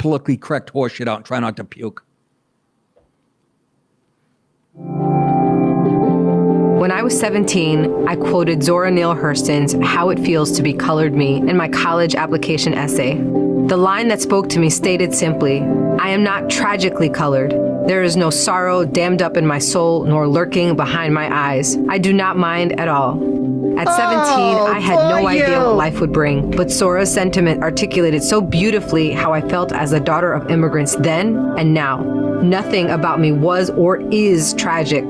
politically correct horseshit out and try not to puke. When I was 17, I quoted Zora Neale Hurston's How It Feels to Be Colored Me in my college application essay. The line that spoke to me stated simply, I am not tragically colored. There is no sorrow dammed up in my soul nor lurking behind my eyes. I do not mind at all. At 17, I had no idea what life would bring, but Zora's sentiment articulated so beautifully how I felt as a daughter of immigrants then and now. Nothing about me was or is tragic.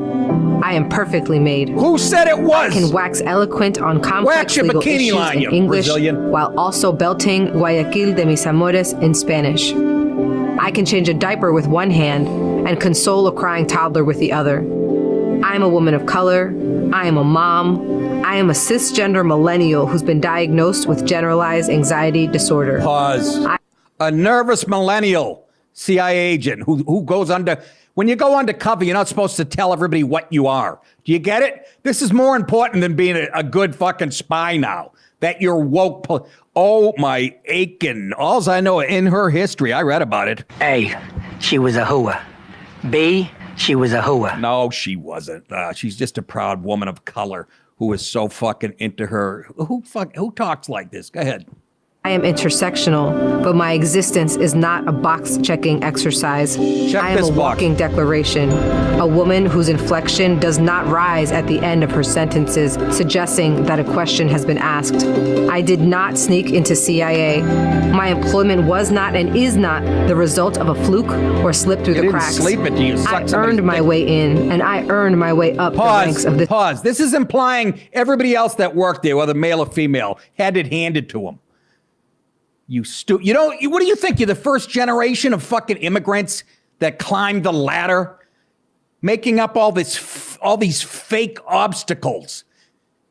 I am perfectly made. Who said it was? I can wax eloquent on complex legal issues in English while also belting Guayaquil de mis amores in Spanish. I can change a diaper with one hand and console a crying toddler with the other. I am a woman of color. I am a mom. I am a cisgender millennial who's been diagnosed with generalized anxiety disorder. Pause. A nervous millennial CIA agent who goes under... When you go undercover, you're not supposed to tell everybody what you are. Do you get it? This is more important than being a good fucking spy now. That you're woke. Oh, my aching. Alls I know in her history, I read about it. A, she was a hooah. B, she was a hooah. No, she wasn't. She's just a proud woman of color who is so fucking into her. Who talks like this? Go ahead. I am intersectional, but my existence is not a box-checking exercise. I am a walking declaration, a woman whose inflection does not rise at the end of her sentences, suggesting that a question has been asked. I did not sneak into CIA. My employment was not and is not the result of a fluke or slip through the cracks. I earned my way in, and I earned my way up the ranks of the... Pause. This is implying everybody else that worked there, whether male or female, had it handed to them. What do you think? You're the first generation of fucking immigrants that climbed the ladder, making up all these fake obstacles.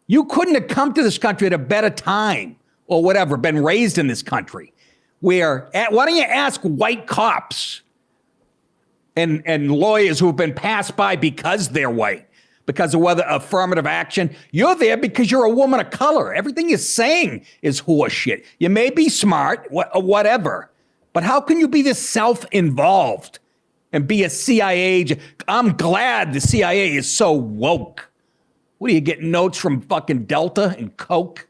You couldn't have come to this country at a better time or whatever, been raised in this country. Why don't you ask white cops and lawyers who have been passed by because they're white? Because of whether affirmative action, you're there because you're a woman of color. Everything you're saying is horseshit. You may be smart, whatever, but how can you be this self-involved and be a CIA agent? I'm glad the CIA is so woke. What do you get notes from fucking Delta and Coke?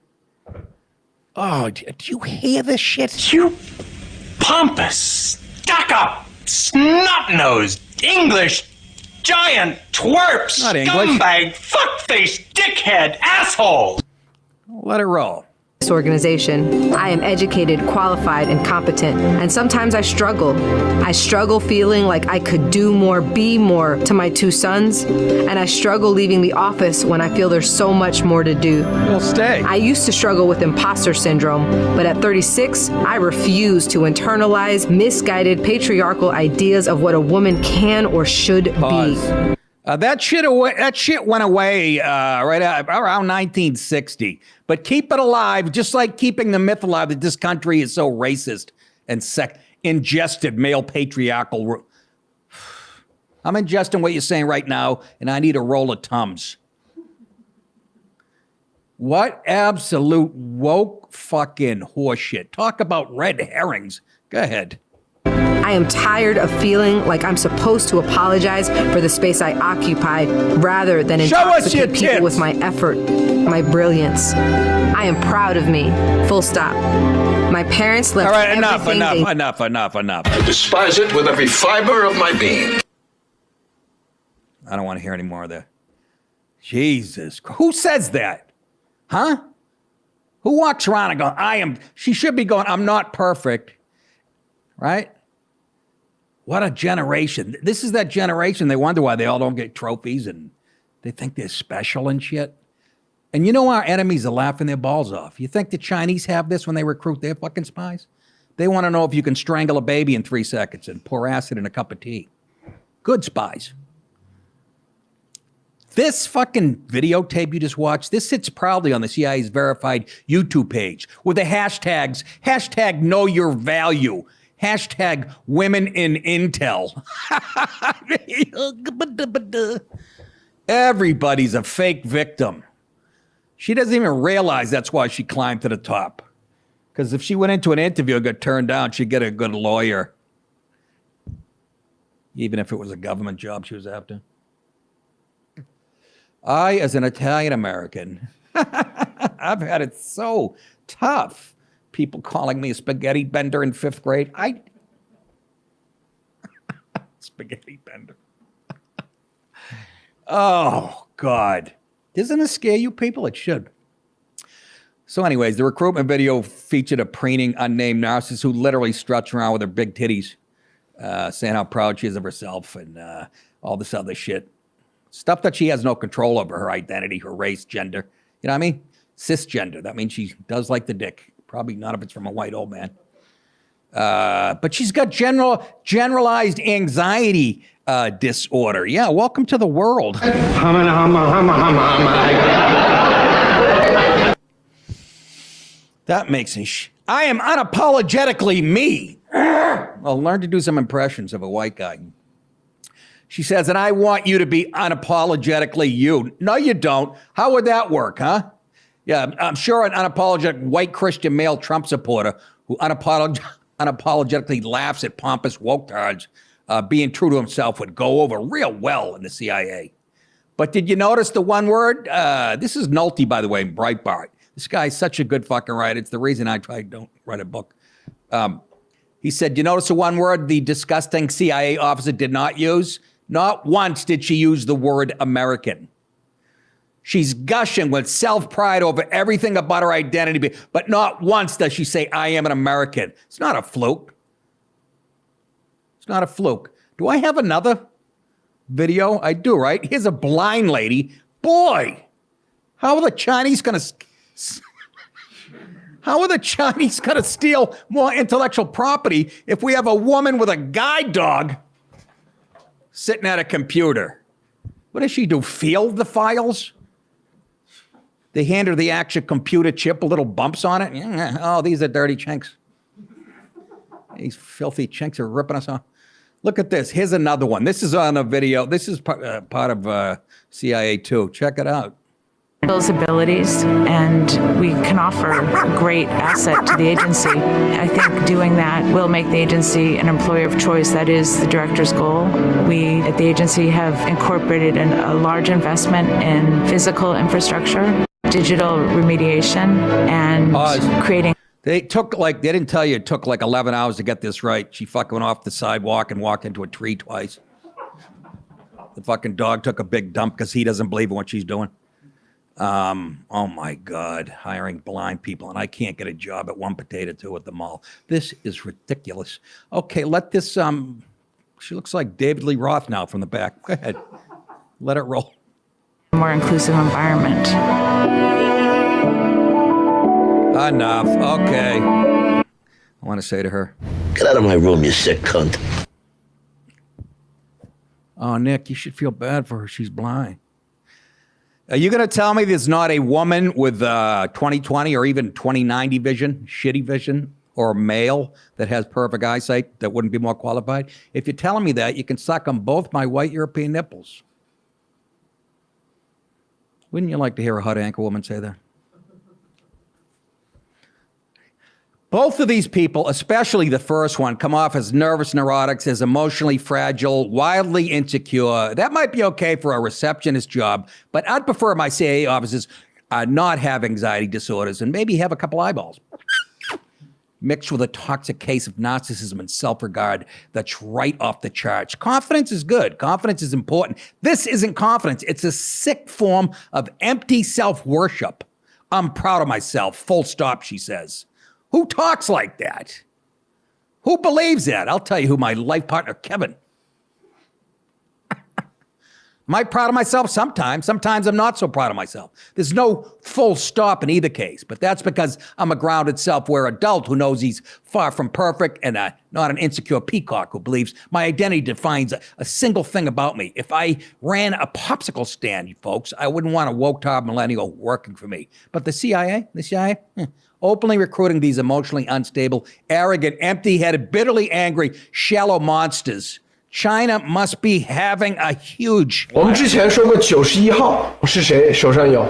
Oh, do you hear this shit? You pompous, stuck-up, snot-nosed, English giant twerp, Not English. scumbag, fuckface, dickhead, asshole. Let it roll. This organization. I am educated, qualified, and competent. And sometimes I struggle. I struggle feeling like I could do more, be more to my two sons. And I struggle leaving the office when I feel there's so much more to do. We'll stay. I used to struggle with imposter syndrome, but at 36, I refuse to internalize misguided patriarchal ideas of what a woman can or should be. That shit went away right around 1960. But keep it alive, just like keeping the myth alive that this country is so racist and ingested male patriarchal. I'm ingesting what you're saying right now, and I need a roll of Tums. What absolute woke fucking horseshit. Talk about red herrings. Go ahead. I am tired of feeling like I'm supposed to apologize for the space I occupied rather than intoxicate people with my effort, my brilliance. I am proud of me. Full stop. My parents left everything. All right, enough. I despise it with every fiber of my being. I don't want to hear any more of that. Jesus. Who says that? Huh? Who walks around and goes, she should be going, I'm not perfect. Right? What a generation. This is that generation. They wonder why they all don't get trophies and they think they're special and shit. And you know our enemies are laughing their balls off. You think the Chinese have this when they recruit their fucking spies? They want to know if you can strangle a baby in 3 seconds and pour acid in a cup of tea. Good spies. This fucking videotape you just watched, this sits proudly on the CIA's verified YouTube page with the hashtags, #KnowYourValue, #women in intel. Everybody's a fake victim. She doesn't even realize that's why she climbed to the top. Because if she went into an interview and got turned down, she'd get a good lawyer. even if it was a government job she was after. I, as an Italian American, I've had it so tough. People calling me a spaghetti bender in 5th grade. Spaghetti bender. Oh, God. Doesn't it scare you people? It should. So anyways, the recruitment video featured a preening, unnamed narcissist who literally struts around with her big titties, saying how proud she is of herself and all this other shit. Stuff that she has no control over, her identity, her race, gender. You know what I mean? Cisgender. That means she does like the dick. Probably not if it's from a white old man. But she's got generalized anxiety disorder. Yeah, welcome to the world. That makes me I am unapologetically me. Well, learn to do some impressions of a white guy. She says, and I want you to be unapologetically you. No, you don't. How would that work, huh? Yeah, I'm sure an unapologetic white Christian male Trump supporter who unapologetically laughs at pompous woketards being true to himself would go over real well in the CIA. But did you notice the one word? This is Nolte, by the way, in Breitbart. This guy's such a good fucking writer. It's the reason I don't write a book. He said, you notice the one word the disgusting CIA officer did not use? Not once did she use the word American. She's gushing with self-pride over everything about her identity, but not once does she say, I am an American. It's not a fluke. It's not a fluke. Do I have another video? I do, right? Here's a blind lady. Boy, how are the Chinese going to... How are the Chinese going to steal more intellectual property if we have a woman with a guide dog sitting at a computer? What does she do? Field the files? They hand her the actual computer chip, little bumps on it. Oh, these are dirty chinks. These filthy chinks are ripping us off. Look at this. Here's another one. This is on a video. This is part of CIA 2. Check it out. Those abilities, and we can offer a great asset to the agency. I think doing that will make the agency an employer of choice. That is the director's goal. We at the agency have incorporated a large investment in physical infrastructure, digital remediation, and creating. They didn't tell you it took like 11 hours to get this right. She fucking went off the sidewalk and walked into a tree twice. The fucking dog took a big dump because he doesn't believe in what she's doing. Oh my God, hiring blind people, and I can't get a job at One Potato Two at the mall. This is ridiculous. Okay, let this, she looks like David Lee Roth now from the back. Go ahead, let it roll. More inclusive environment. Enough, okay. I want to say to her. Get out of my room, you sick cunt. Oh, Nick, you should feel bad for her. She's blind. Are you going to tell me there's not a woman with 20/20 or even 20/90 vision, shitty vision, or a male that has perfect eyesight that wouldn't be more qualified? If you're telling me that, you can suck on both my white European nipples. Wouldn't you like to hear a hot anchor woman say that? Both of these people, especially the first one, come off as nervous neurotics, as emotionally fragile, wildly insecure. That might be okay for a receptionist job, but I'd prefer my CIA officers not have anxiety disorders and maybe have a couple eyeballs mixed with a toxic case of narcissism and self-regard that's right off the charts. Confidence is good. Confidence is important. This isn't confidence. It's a sick form of empty self-worship. I'm proud of myself, full stop, she says. Who talks like that? Who believes that? I'll tell you who, my life partner, Kevin. Am I proud of myself? Sometimes. Sometimes I'm not so proud of myself. There's no full stop in either case, but that's because I'm a grounded self-aware adult who knows he's far from perfect and not an insecure peacock who believes my identity defines a single thing about me. If I ran a popsicle stand, folks, I wouldn't want a woke-tard millennial working for me. But the CIA, openly recruiting these emotionally unstable, arrogant, empty-headed, bitterly angry, shallow monsters. China must be having a huge... 我们之前说过91号是谁手上有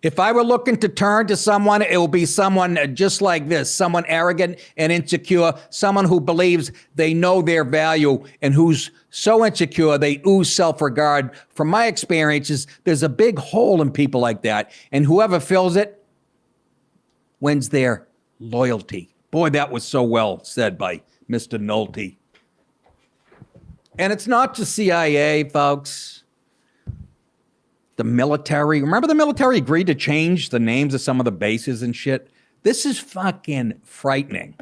If I were looking to turn to someone, it will be someone just like this, someone arrogant and insecure, someone who believes they know their value and who's so insecure they ooze self-regard. From my experiences, there's a big hole in people like that, and whoever fills it wins their loyalty. Boy, that was so well said by Mr. Nolte. And it's not the CIA, folks. The military. Remember the military agreed to change the names of some of the bases and shit? This is fucking frightening.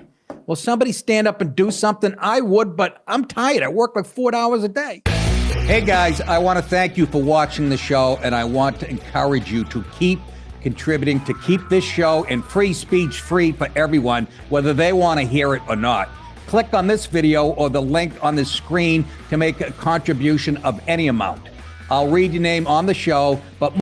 Will somebody stand up and do something? I would, but I'm tired. I work like 4 hours a day. Hey guys, I want to thank you for watching the show, and I want to encourage you to keep contributing to keep this show and free speech free for everyone, whether they want to hear it or not. Click on this video or the link on the screen to make a contribution of any amount. I'll read your name on the show, but